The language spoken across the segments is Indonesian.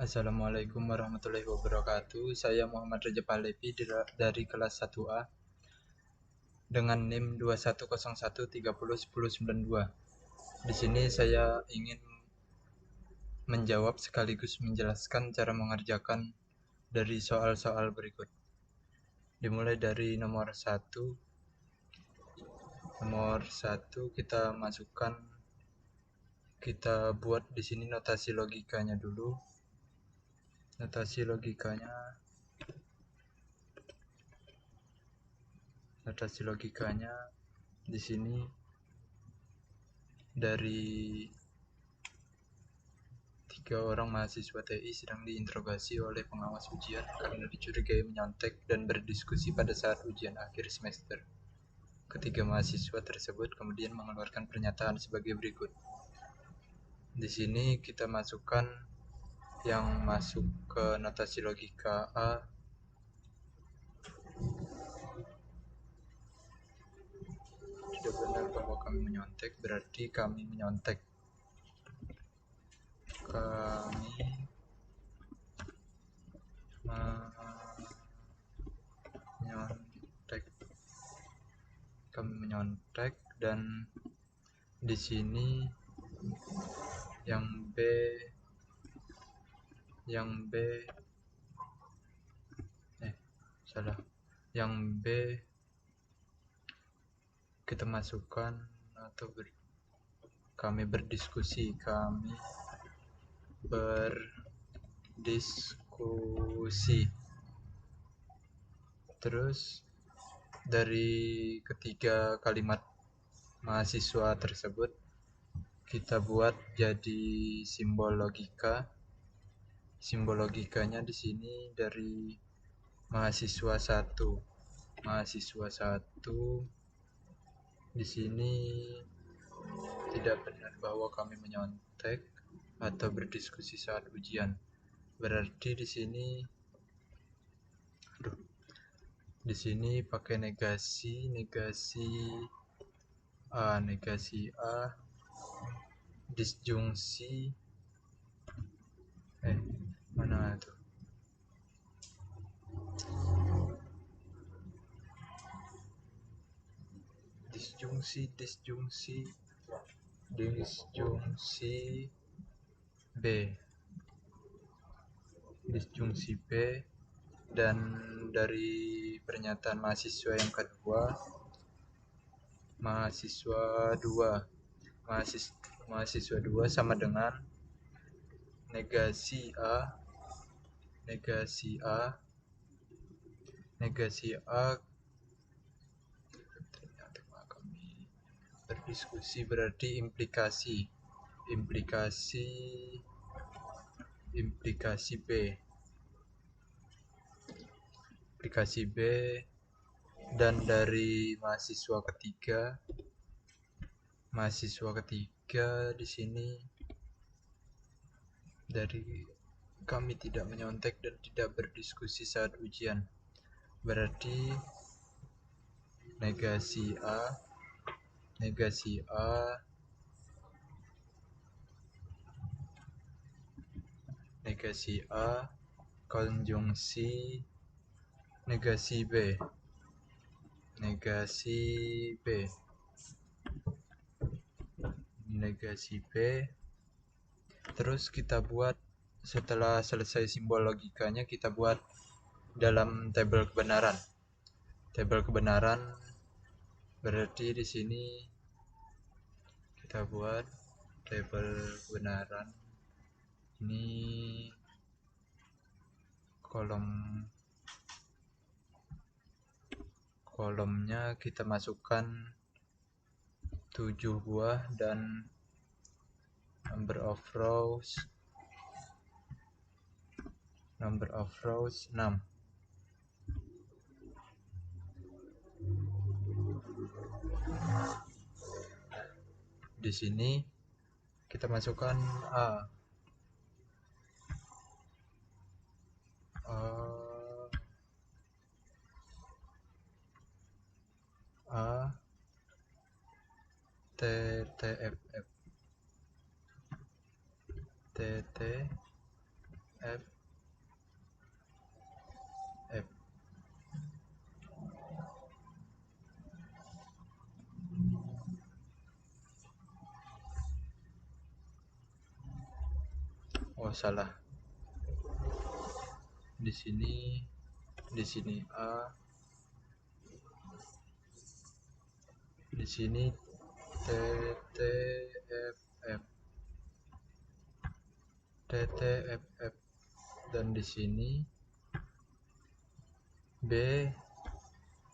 Assalamualaikum warahmatullahi wabarakatuh. Saya Muhammad Rajab Alevi dari kelas 1A dengan NIM 2101301092. Di sini saya ingin menjawab sekaligus menjelaskan cara mengerjakan dari soal-soal berikut. Dimulai dari nomor 1. Nomor 1 kita buat di sini notasi logikanya dulu. Notasi logikanya di sini dari 3 orang mahasiswa TI sedang diinterogasi oleh pengawas ujian karena dicurigai menyontek dan berdiskusi pada saat ujian akhir semester. Ketiga mahasiswa tersebut kemudian mengeluarkan pernyataan sebagai berikut. Di sini kita masukkan yang masuk ke notasi logika A. Tidak benar bahwa kami menyontek, berarti kami menyontek. Kami menyontek dan di sini yang B kita masukkan kami berdiskusi. Terus dari ketiga kalimat mahasiswa tersebut kita buat jadi simbol logika. Simbol logikanya di sini dari mahasiswa 1. Di sini tidak benar bahwa kami menyontek atau berdiskusi saat ujian. Berarti di sini pakai negasi A, disjungsi mana tuh? Disjungsi B, dan dari pernyataan mahasiswa yang kedua, mahasiswa 2 sama dengan negasi A kami berdiskusi, berarti implikasi B, dan dari mahasiswa ketiga di sini dari kami tidak menyontek dan tidak berdiskusi saat ujian, berarti negasi A konjungsi negasi B. Terus kita buat, setelah selesai simbol logikanya, kita buat dalam tabel kebenaran. Berarti di sini kita buat tabel kebenaran. Ini kolomnya kita masukkan 7 buah dan number of rows 6. Di sini kita masukkan A T T F F T T F F. Oh, salah. Di sini A, di sini T T F F, T T F F, dan di sini B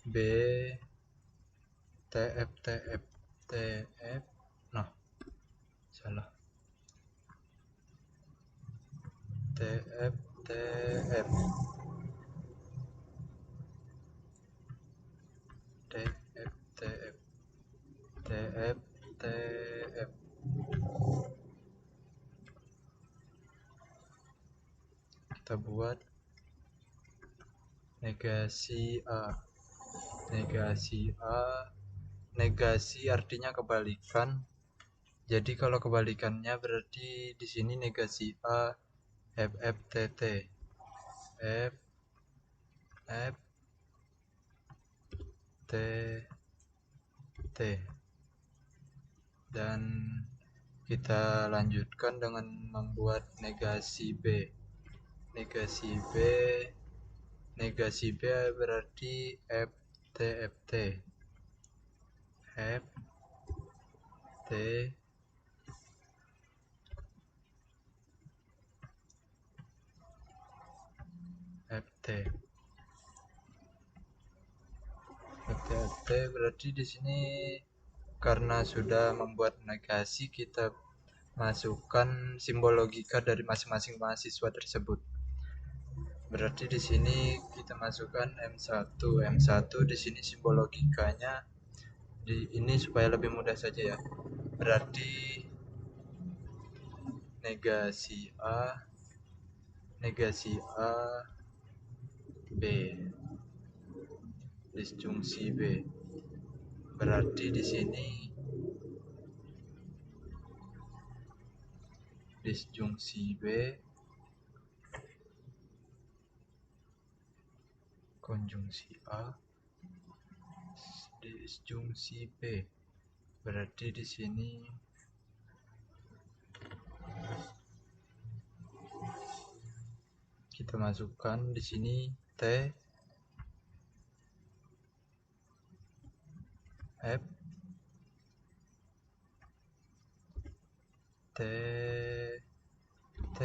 B T F T F T F. Nah, salah. T F T F T F T F T F T F. Kita buat negasi A. Negasi A, negasi artinya kebalikan. Jadi kalau kebalikannya berarti di sini negasi A, F F T T, F F T T. Dan kita lanjutkan dengan membuat negasi B. Negasi B, negasi B berarti F T F T, F T F T. FT berarti di sini karena sudah membuat negasi, kita masukkan simbol logika dari masing-masing mahasiswa tersebut. Berarti di sini kita masukkan M1. M1 di sini simbol logikanya di ini supaya lebih mudah saja ya. Berarti negasi A, negasi A, B, disjungsi B. Berarti di sini disjungsi B, konjungsi A, disjungsi B. Berarti di sini kita masukkan di sini T F T T,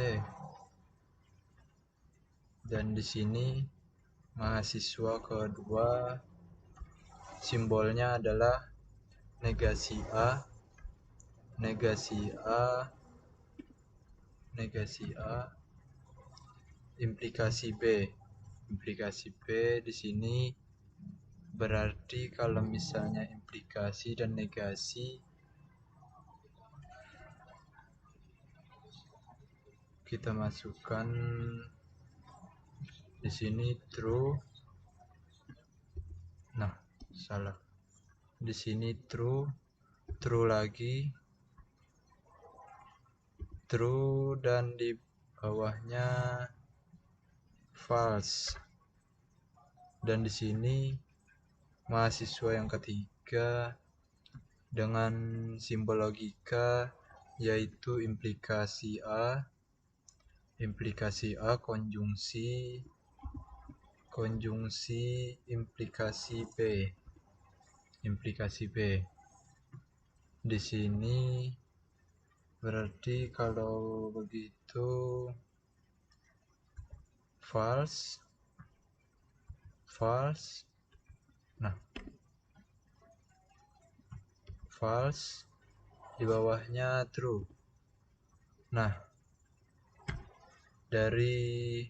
dan di sini mahasiswa kedua simbolnya adalah negasi A, negasi A, negasi A, implikasi B. Implikasi B di sini berarti kalau misalnya implikasi dan negasi, kita masukkan di sini true. Nah, salah. Di sini true, true lagi, true, dan di bawahnya false. Dan di sini mahasiswa yang ketiga dengan simbol logika yaitu implikasi A, konjungsi, implikasi B, implikasi B. Di sini berarti kalau begitu false, false. Nah, false, di bawahnya true. Nah, dari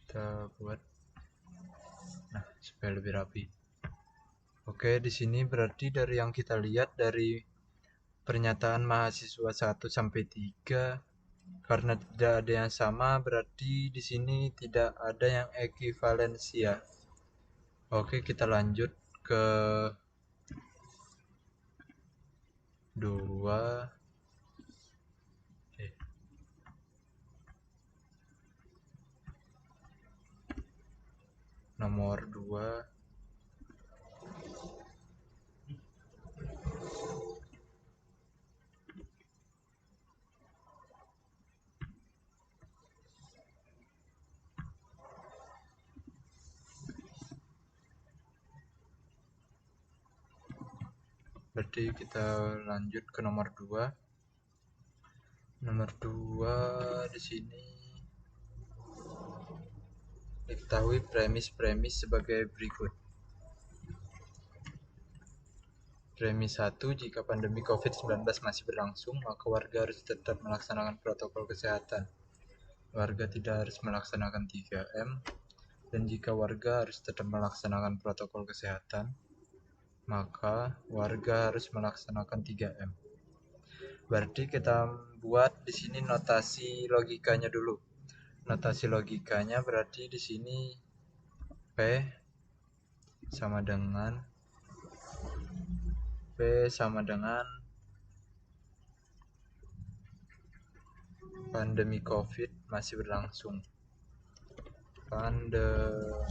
kita buat supaya lebih rapi. Oke, di sini berarti dari yang kita lihat dari pernyataan mahasiswa 1 sampai 3, karena tidak ada yang sama berarti di sini tidak ada yang ekuivalensia. Oke, kita lanjut ke 2 nomor 2 berarti kita lanjut ke nomor 2. Nomor 2 di sini diketahui premis-premis sebagai berikut. Premis 1, jika pandemi COVID-19 masih berlangsung, maka warga harus tetap melaksanakan protokol kesehatan. Warga tidak harus melaksanakan 3M, dan jika warga harus tetap melaksanakan protokol kesehatan, maka warga harus melaksanakan 3M. Berarti kita buat di sini notasi logikanya dulu. Notasi logikanya berarti di sini P sama dengan pandemi COVID masih berlangsung. Pandemi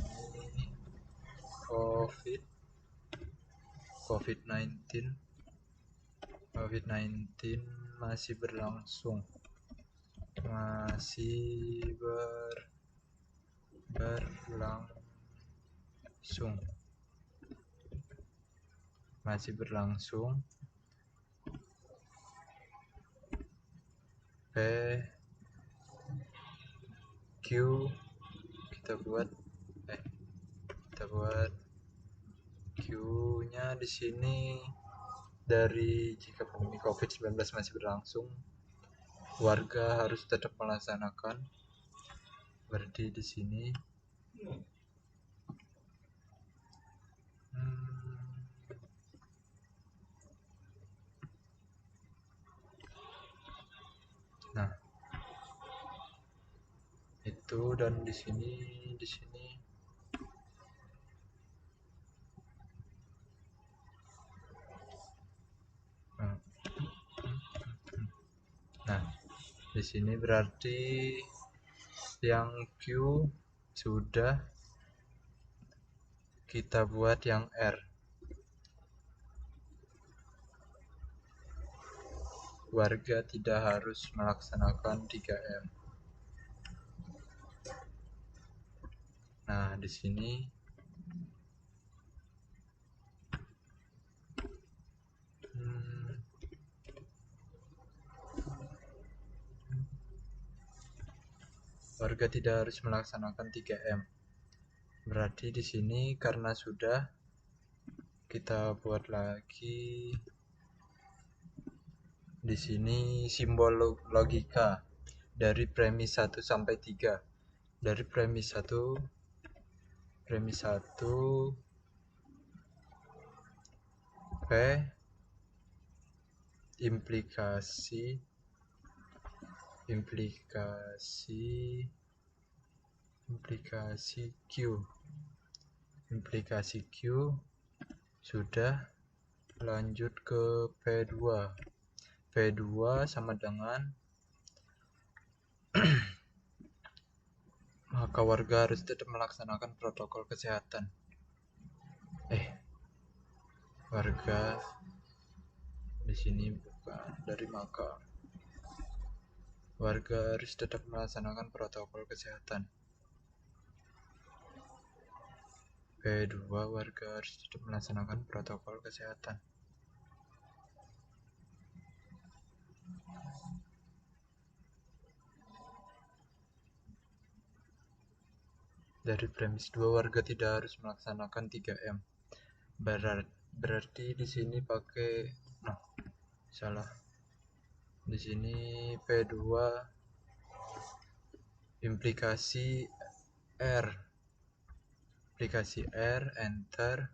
COVID-19 masih berlangsung. Masih berlangsung. P Q kita buat Q-nya di sini dari jika pandemi COVID-19 masih berlangsung, warga harus tetap melaksanakan. Berarti di sini nah itu, dan di sini nah di sini berarti yang Q sudah kita buat yang R. Warga tidak harus melaksanakan 3M. Nah, di sini warga tidak harus melaksanakan 3M. Berarti di sini karena sudah, kita buat lagi di sini simbol logika dari premis 1 sampai 3. Dari premis 1 P implikasi Q sudah, lanjut ke P2 sama dengan maka warga harus tetap melaksanakan protokol kesehatan. Warga di sini bukan dari maka. Warga harus tetap melaksanakan protokol kesehatan. P2, warga harus tetap melaksanakan protokol kesehatan. Dari premis 2, warga tidak harus melaksanakan 3M. Berarti di sini pakai salah. Di sini P2 implikasi R, enter.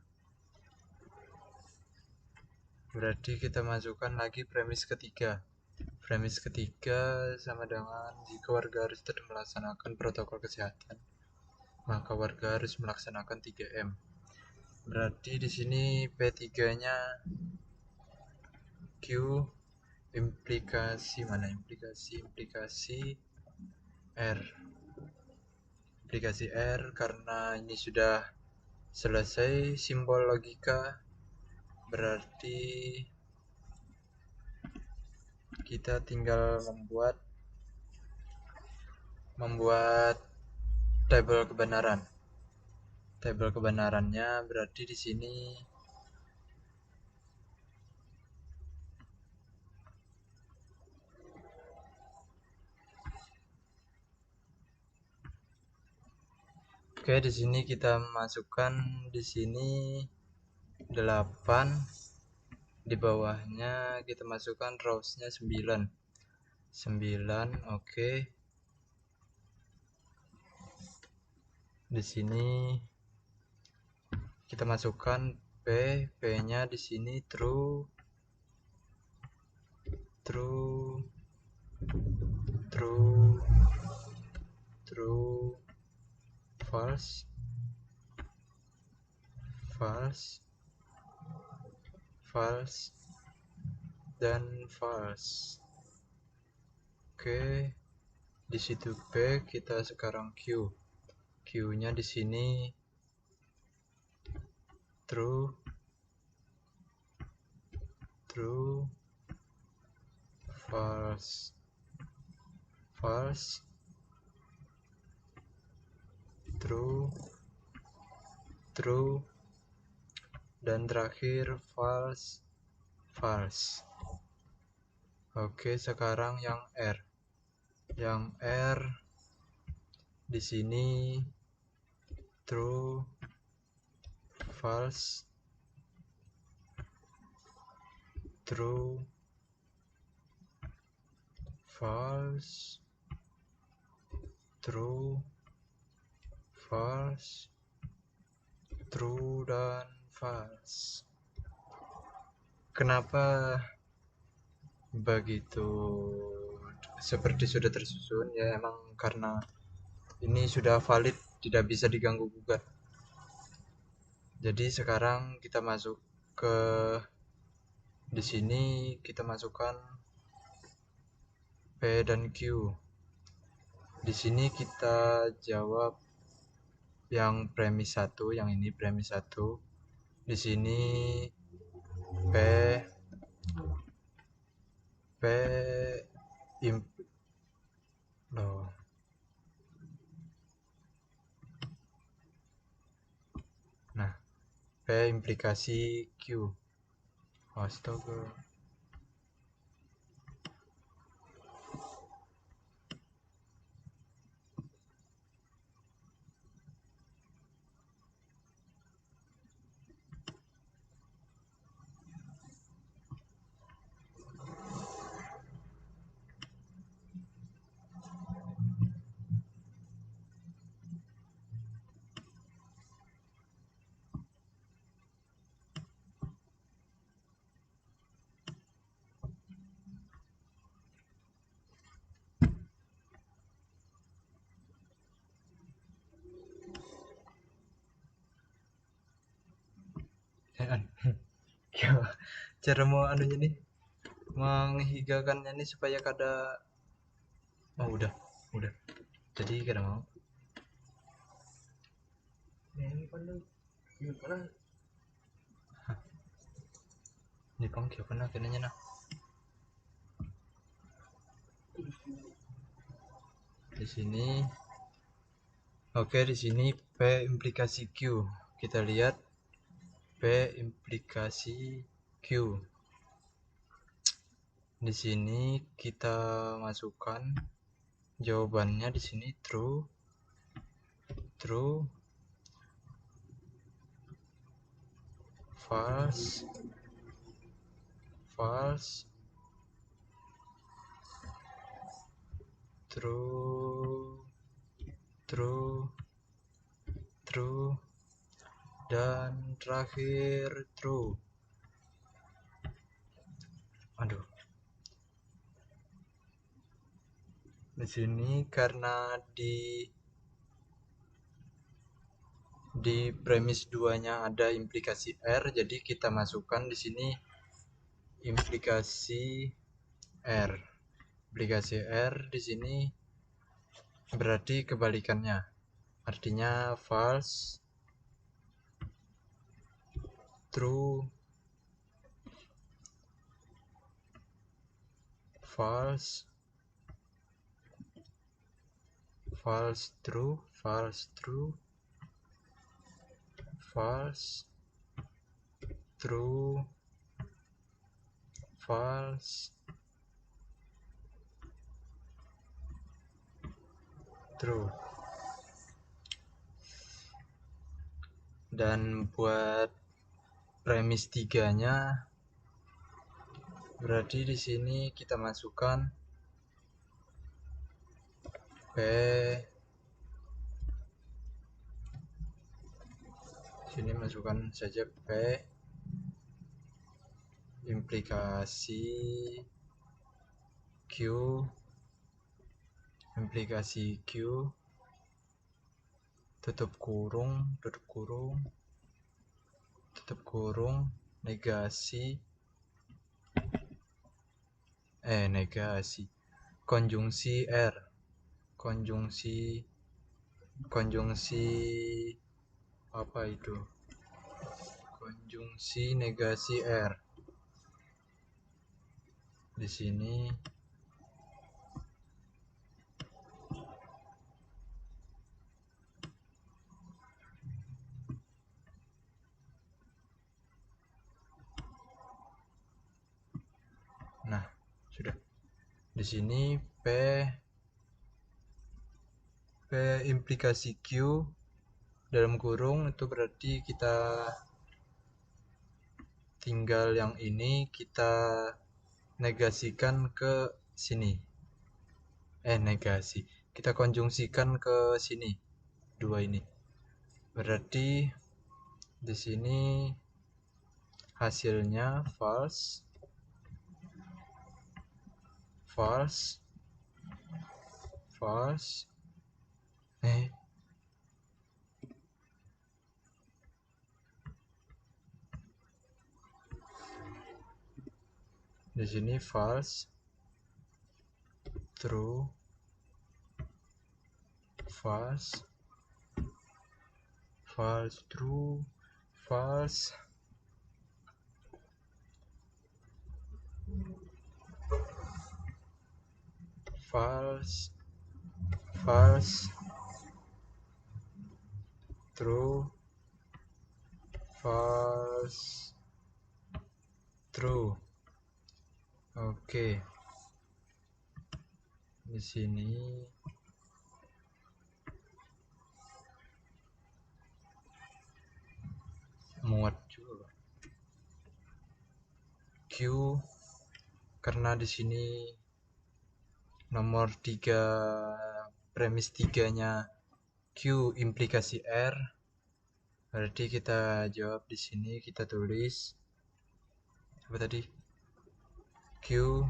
Berarti kita masukkan lagi premis ketiga. Premis ketiga sama dengan jika warga harus tetap melaksanakan protokol kesehatan, maka warga harus melaksanakan 3M. Berarti di sini P3-nya Q implikasi mana, implikasi R, implikasi R. Karena ini sudah selesai simbol logika, berarti kita tinggal membuat tabel kebenaran. Tabel kebenarannya berarti di sini oke, di sini kita masukkan di sini 8, di bawahnya kita masukkan rows-nya 9. Oke. Di sini kita masukkan P-nya di sini true, false, dan false. Oke, di situ P, kita sekarang Q. Q-nya di sini true, false, true, dan terakhir false. Oke, sekarang yang R. Yang R di sini true, false, true, dan false. Kenapa begitu seperti sudah tersusun? Ya emang karena ini sudah valid, tidak bisa diganggu gugat. Jadi sekarang kita masuk ke di sini, kita masukkan P dan Q. Di sini kita jawab yang premis 1, yang ini premis 1. Di sini P Nah, P implikasi Q. Astaga. Cara mau anunya nih, menghigakannya nih supaya kada udah jadi kada mau ini pangkil kena kenanya nah di sini. Oke, di sini P implikasi Q. Kita lihat P implikasi Q. Di sini kita masukkan jawabannya di sini true, false, true, dan terakhir true. Di sini karena di premis 2-nya ada implikasi R, jadi kita masukkan di sini implikasi R. Implikasi R di sini berarti kebalikannya. Artinya false, true, false, false, true, false, true, false, true, false, true. Dan buat premis 3-nya berarti di sini kita masukkan P, sini masukkan saja P implikasi Q, implikasi Q, tutup kurung, tutup kurung, negasi konjungsi R, konjungsi apa itu, konjungsi negasi R di sini. Nah, sudah. Di sini P implikasi Q dalam kurung itu berarti kita tinggal yang ini kita negasikan ke sini. Negasi. Kita konjungsikan ke sini. Dua ini. Berarti di sini hasilnya false, false, false. Di sini false, true, false, false, true, false, false, false, true, false, true. Oke. Di sini muat juga Q karena di sini nomor 3 premis 3-nya Q implikasi R. Berarti kita jawab di sini, kita tulis apa tadi? Q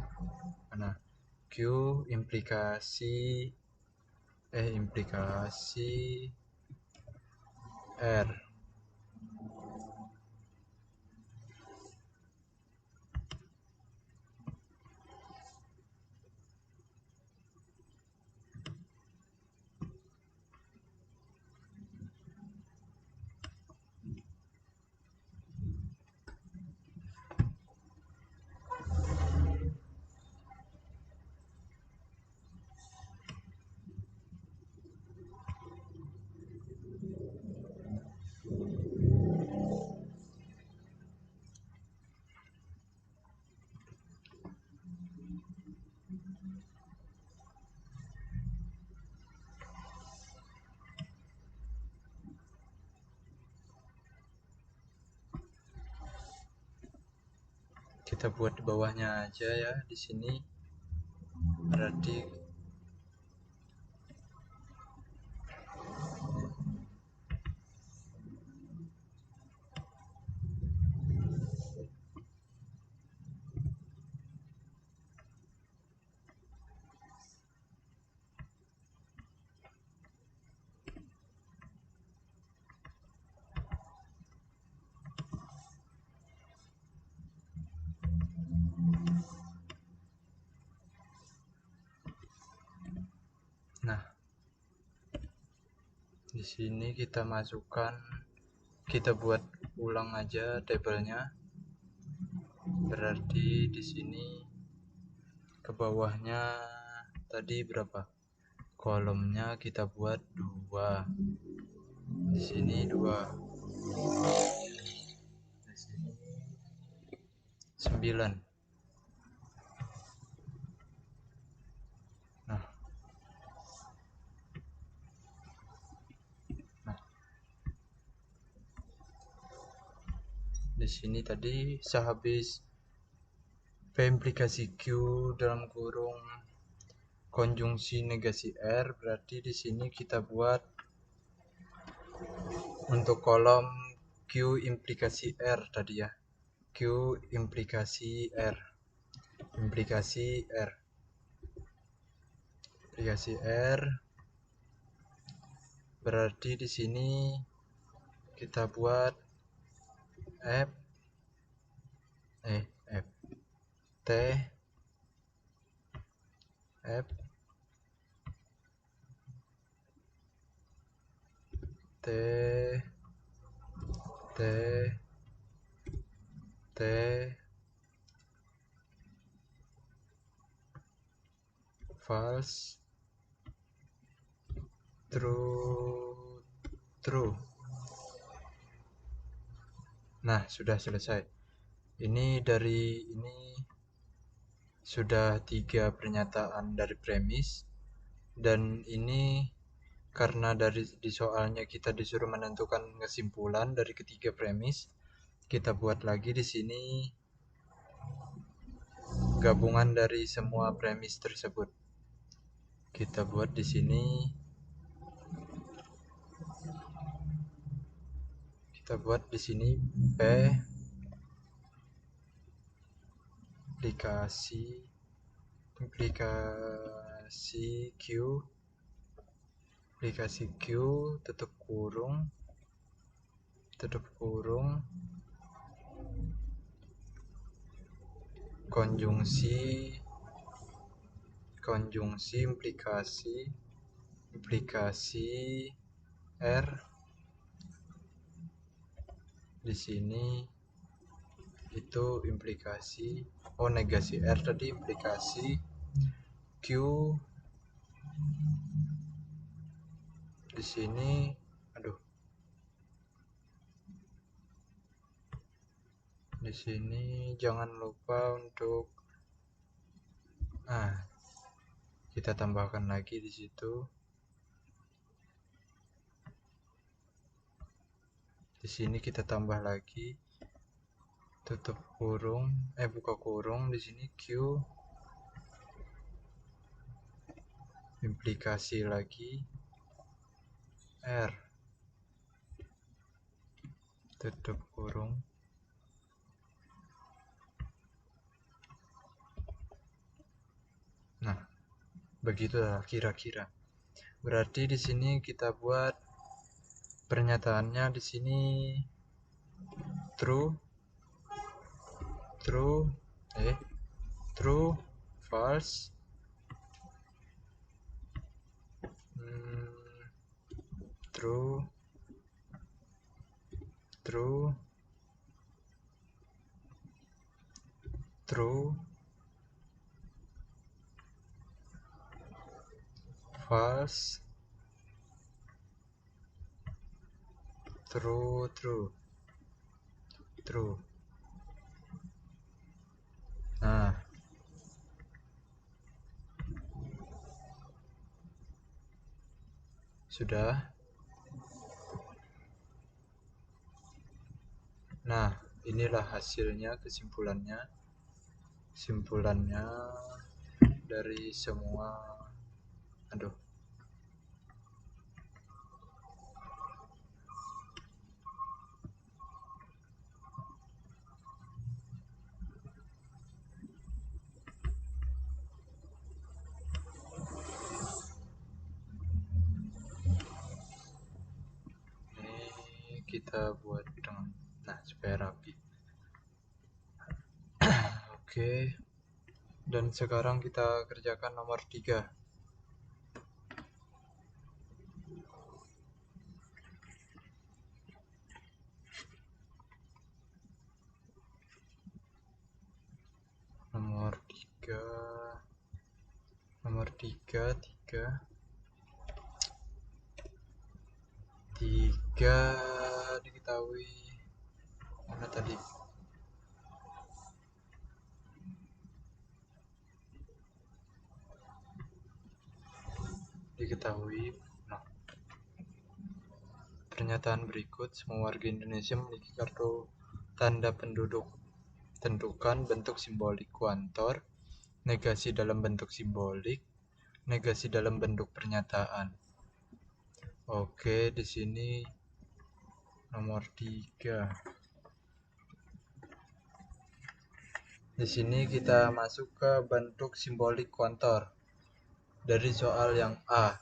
mana? Q implikasi R. Kita buat di bawahnya aja ya di sini. Berarti Di sini kita masukkan, kita buat ulang aja tabelnya. Berarti di sini ke bawahnya tadi berapa? Kolomnya kita buat 2. Di sini 2. Di sini 9. Nah, di sini tadi sehabis P implikasi Q dalam kurung konjungsi negasi R, berarti di sini kita buat untuk kolom Q implikasi R tadi ya. Q implikasi R. Implikasi R. Implikasi R. Berarti di sini kita buat F T F T T T false true. Nah, sudah selesai. Ini sudah 3 pernyataan dari premis, dan ini karena di soalnya kita disuruh menentukan kesimpulan dari ketiga premis, kita buat lagi di sini gabungan dari semua premis tersebut. Kita buat di sini, P implikasi Q tutup kurung konjungsi implikasi R. Di sini itu implikasi negasi R tadi, implikasi Q. Di sini di sini jangan lupa untuk kita tambahkan lagi di situ. Di sini kita tambah lagi tutup kurung buka kurung, di sini Q implikasi lagi R tutup kurung. Nah, begitulah kira-kira. Berarti di sini kita buat pernyataannya di sini true, false, true, false, true. Nah, sudah. Nah, inilah hasilnya, kesimpulannya dari semua. Ini kita buat dengan supaya rapi. Oke. Dan sekarang kita kerjakan nomor 3. nomor 3 diketahui mana tadi, nah, pernyataan berikut: semua warga Indonesia memiliki kartu tanda penduduk. Tentukan bentuk simbolik kuantor, negasi dalam bentuk simbolik, negasi dalam bentuk pernyataan. Oke, di sini nomor 3. Di sini kita masuk ke bentuk simbolik kuantor. Dari soal yang A.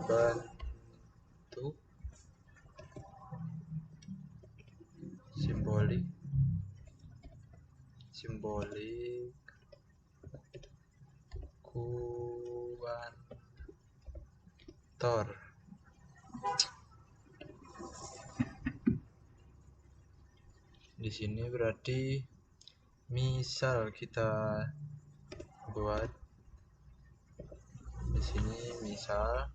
Bentuk simbolik kuantor. Di sini berarti misal kita buat di sini misalnya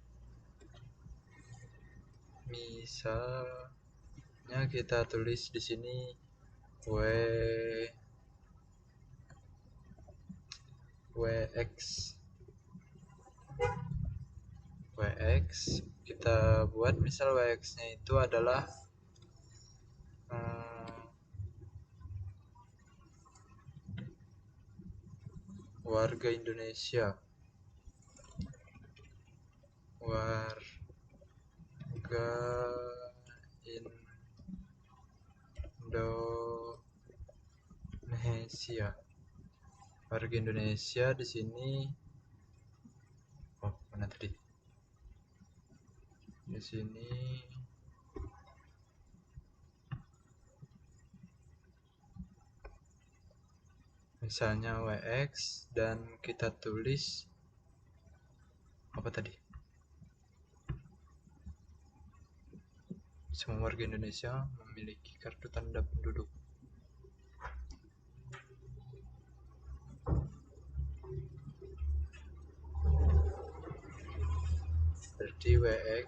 kita tulis di sini WX, kita buat misal WX nya itu adalah warga Indonesia, warga Indonesia di sini. Mana tadi? Di sini misalnya WX dan kita tulis apa tadi? Semua warga Indonesia memiliki kartu tanda penduduk. Berarti WX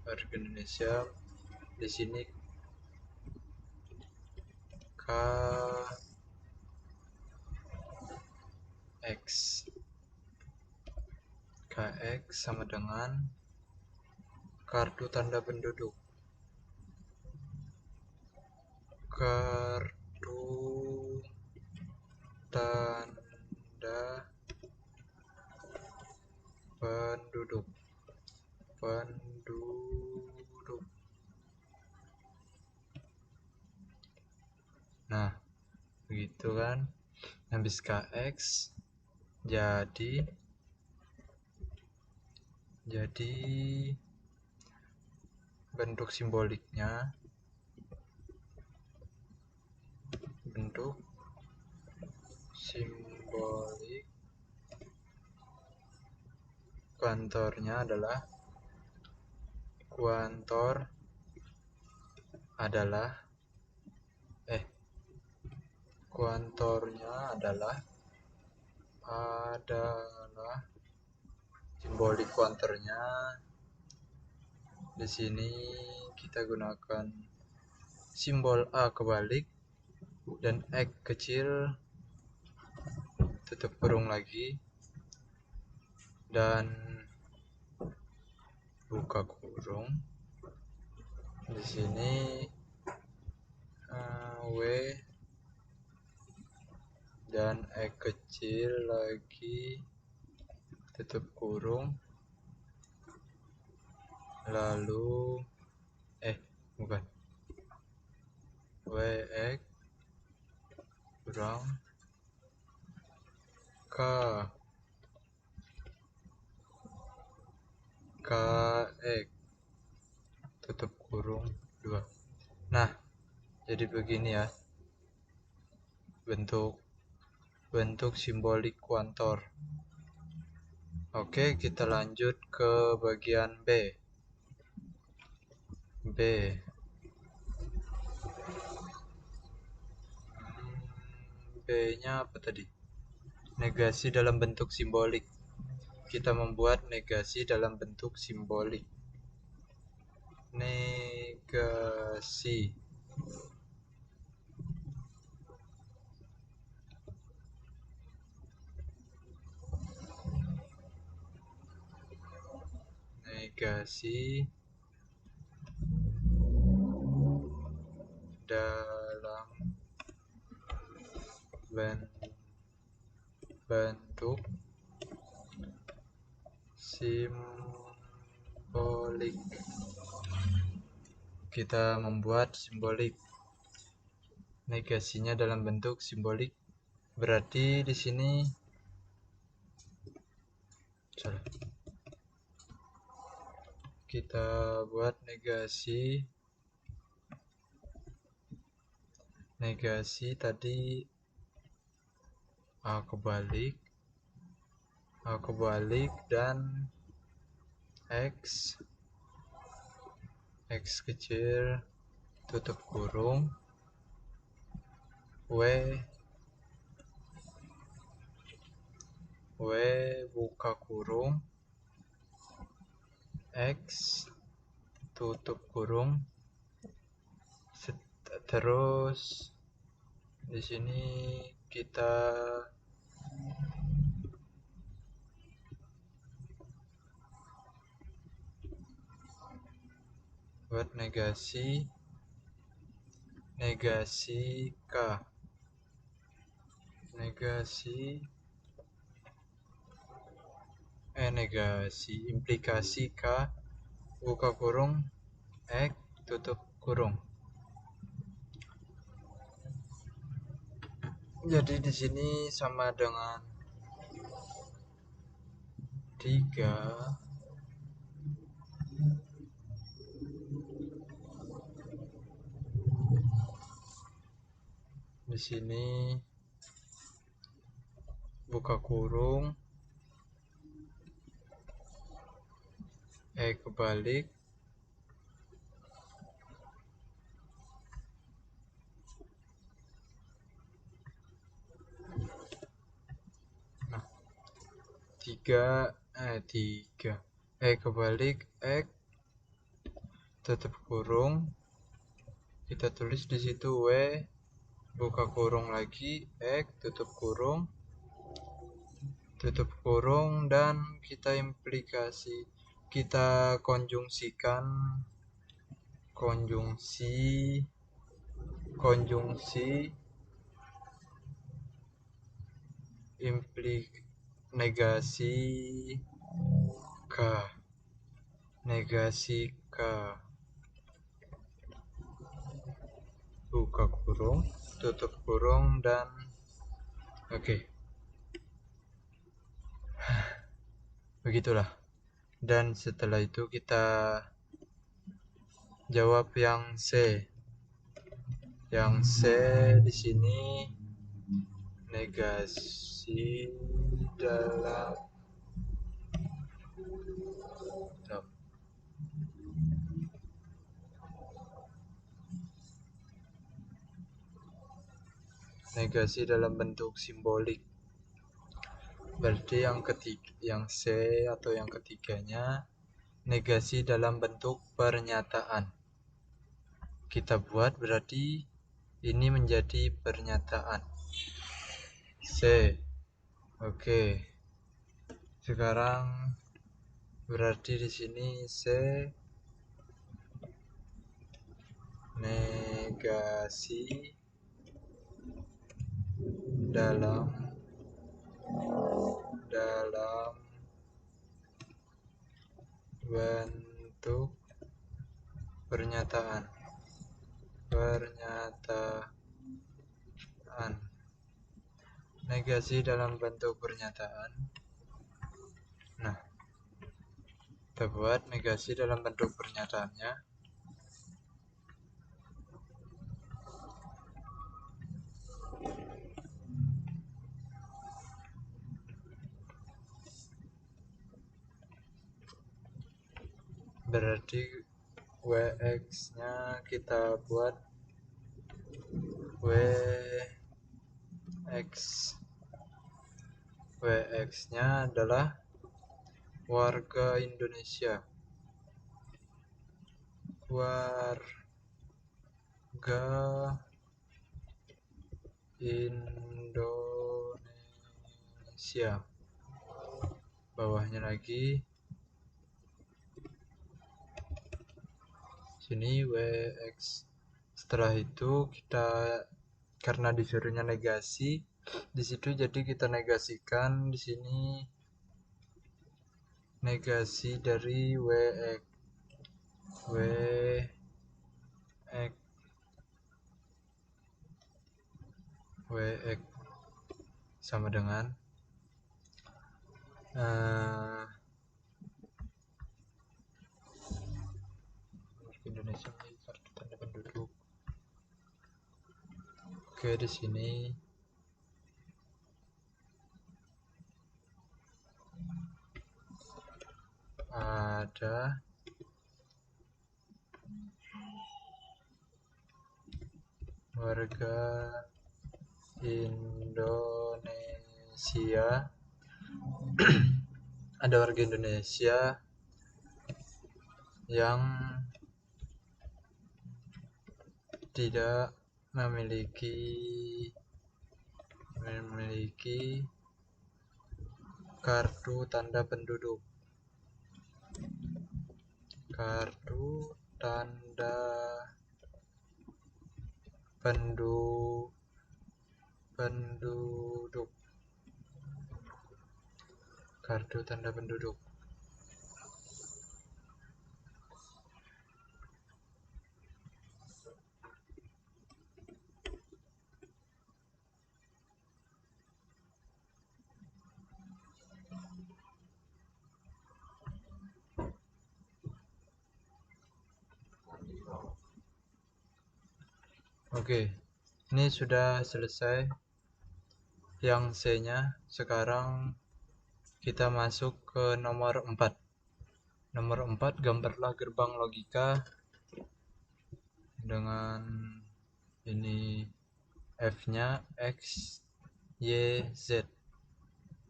warga Indonesia di sini KX sama dengan kartu tanda penduduk. Kartu tanda penduduk. Nah, begitu kan. Habis KX jadi bentuk simboliknya kuantornya adalah simbolik kuantornya. Di sini kita gunakan simbol A kebalik dan X kecil tutup kurung lagi dan buka kurung. Di sini W dan X kecil lagi tutup kurung, lalu bukan WX kurang KX tutup kurung 2. Nah, jadi begini ya bentuk simbolik kuantor. Oke, kita lanjut ke bagian B. P-nya apa tadi? Negasi dalam bentuk simbolik. Kita membuat negasi dalam bentuk simbolik. Negasi. Negasi dalam bentuk simbolik. Kita membuat simbolik. Negasinya dalam bentuk simbolik. Berarti di sini kita buat negasi tadi A kebalik dan X kecil tutup kurung W buka kurung X tutup kurung. Terus di sini kita buat negasi K. Negasi implikasi K buka kurung X tutup kurung. Jadi di sini sama dengan 3 di sini buka kurung kebalik tiga kebalik X tutup kurung. Kita tulis di situ W buka kurung lagi X tutup kurung dan kita konjungsikan negasi K buka kurung tutup kurung dan begitulah. Dan setelah itu kita jawab yang C. Yang C di sini negasi dalam bentuk simbolik. Berarti yang C atau yang ketiganya negasi dalam bentuk pernyataan. Kita buat berarti ini menjadi pernyataan. C. Sekarang berarti di sini C negasi dalam bentuk pernyataan. Negasi dalam bentuk pernyataan. Nah, kita buat negasi dalam bentuk pernyataannya. Berarti WX nya kita buat W X. WX-nya adalah warga Indonesia. Warga Indonesia. Bawahnya lagi sini WX. Setelah itu kita karena disuruhnya negasi di situ, jadi kita negasikan di sini negasi dari WX. WX sama dengan Indonesia kartu tanda penduduk. Oke, di sini ada warga Indonesia. Ada warga Indonesia yang tidak memiliki kartu tanda penduduk. Kartu tanda penduduk. Kartu tanda penduduk. Oke, ini sudah selesai yang C-nya. Sekarang kita masuk ke nomor 4. Nomor 4, gambarlah gerbang logika dengan ini F-nya X, Y, Z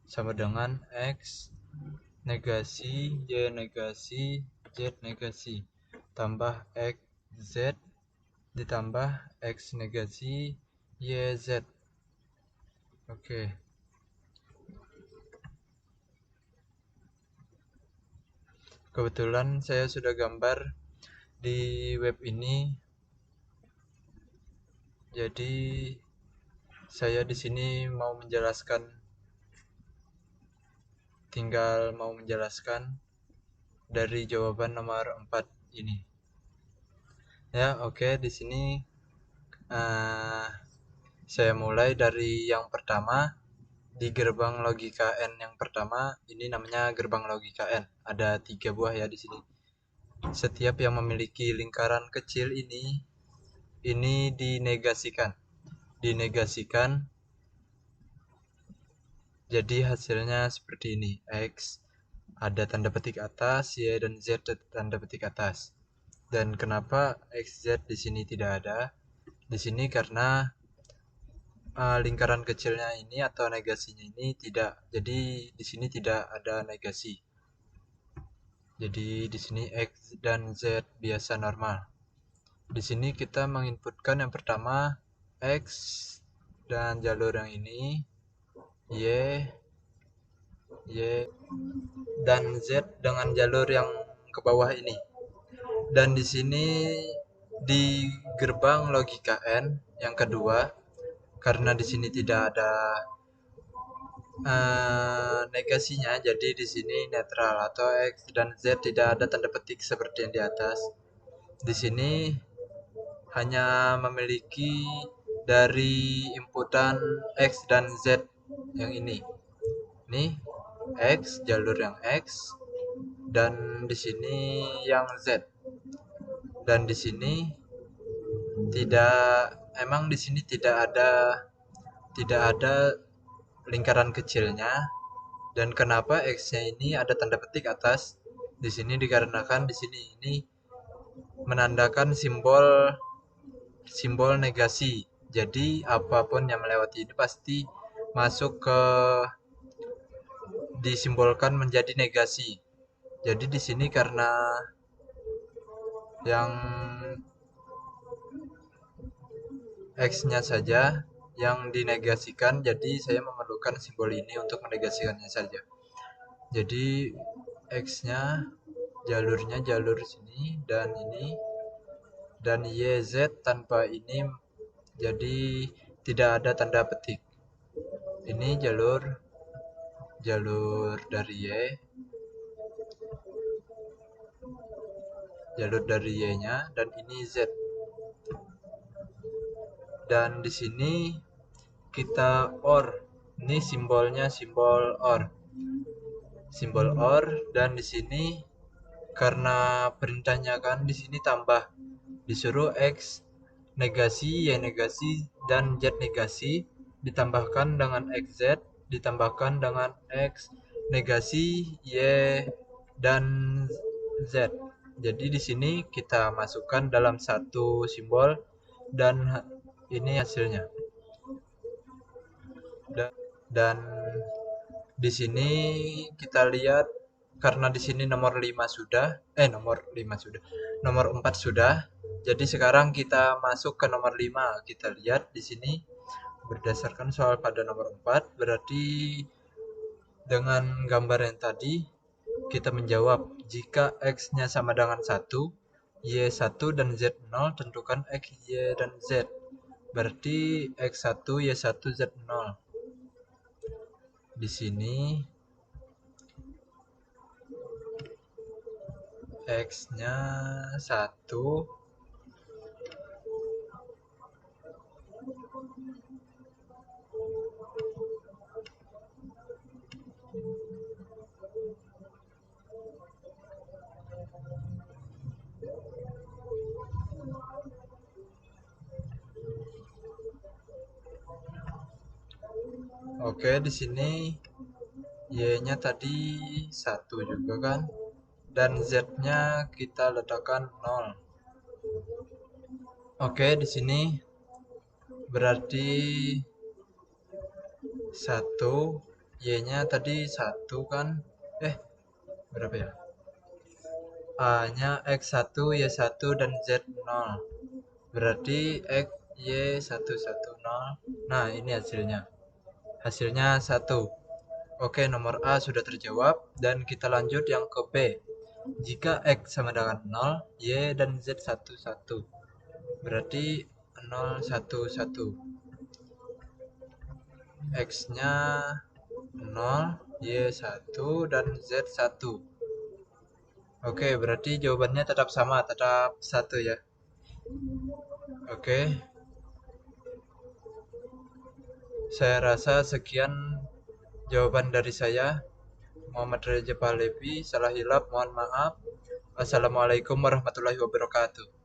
sama dengan X negasi, Y negasi, Z negasi, tambah X, Z ditambah X negasi, Y, Z. Oke. Kebetulan saya sudah gambar di web ini. Jadi saya di sini tinggal mau menjelaskan dari jawaban nomor 4 ini. Ya, oke, di sini saya mulai dari yang pertama. Di gerbang logika N yang pertama, ini namanya gerbang logika N. Ada 3 buah ya di sini. Setiap yang memiliki lingkaran kecil ini dinegasikan. Jadi hasilnya seperti ini. X ada tanda petik atas, Y dan Z ada tanda petik atas. Dan kenapa X, Z di sini tidak ada? Di sini karena lingkaran kecilnya ini atau negasinya ini tidak. Jadi di sini tidak ada negasi. Jadi di sini X dan Z biasa normal. Di sini kita menginputkan yang pertama X dan jalur yang ini, Y dan Z dengan jalur yang ke bawah ini. Dan di sini di gerbang logika N yang kedua, karena di sini tidak ada negasinya, jadi di sini netral atau X dan Z tidak ada tanda petik seperti yang di atas. Di sini hanya memiliki dari inputan X dan Z yang ini. Ini X, jalur yang X, dan di sini yang Z. Dan di sini tidak ada lingkaran kecilnya. Dan kenapa X-nya ini ada tanda petik atas di sini? Dikarenakan di sini ini menandakan simbol negasi. Jadi apapun yang melewati ini pasti masuk ke disimbolkan menjadi negasi. Jadi di sini karena yang X-nya saja yang dinegasikan, jadi saya memerlukan simbol ini untuk menegasikannya saja. Jadi X-nya jalurnya jalur sini dan ini, dan YZ tanpa ini, jadi tidak ada tanda petik. Ini jalur dari Y-nya, dan ini Z. Dan di sini kita OR. Ini simbolnya simbol OR. Simbol OR, dan di sini karena perintahnya kan di sini tambah, disuruh X negasi, Y negasi, dan Z negasi, ditambahkan dengan XZ, ditambahkan dengan X negasi, Y, dan Z. Jadi di sini kita masukkan dalam satu simbol, dan ini hasilnya. Dan di sini kita lihat karena di sini nomor 4 sudah. Jadi sekarang kita masuk ke nomor 5. Kita lihat di sini berdasarkan soal pada nomor 4, berarti dengan gambar yang tadi kita menjawab jika X-nya sama dengan 1, Y1 dan Z0, tentukan X, Y, dan Z. Berarti X1, Y1, Z0. Di sini X-nya 1, oke, di sini Y-nya tadi 1 juga kan, dan Z-nya kita letakkan 0. Oke, di sini berarti 1, Y-nya tadi 1 kan, berapa ya? A-nya X1, Y1, dan Z0. Berarti X, Y110. Nah, ini hasilnya. Hasilnya 1. Oke, nomor A sudah terjawab, dan kita lanjut yang ke B. Jika X sama dengan 0, Y dan Z 1, berarti 0, 1, 1. X-nya 0, Y 1, dan Z 1. Oke, berarti jawabannya tetap sama, tetap 1 ya. Oke. Saya rasa sekian jawaban dari saya. Muhammad Reza Pahlavi, salah hilap mohon maaf. Wassalamualaikum warahmatullahi wabarakatuh.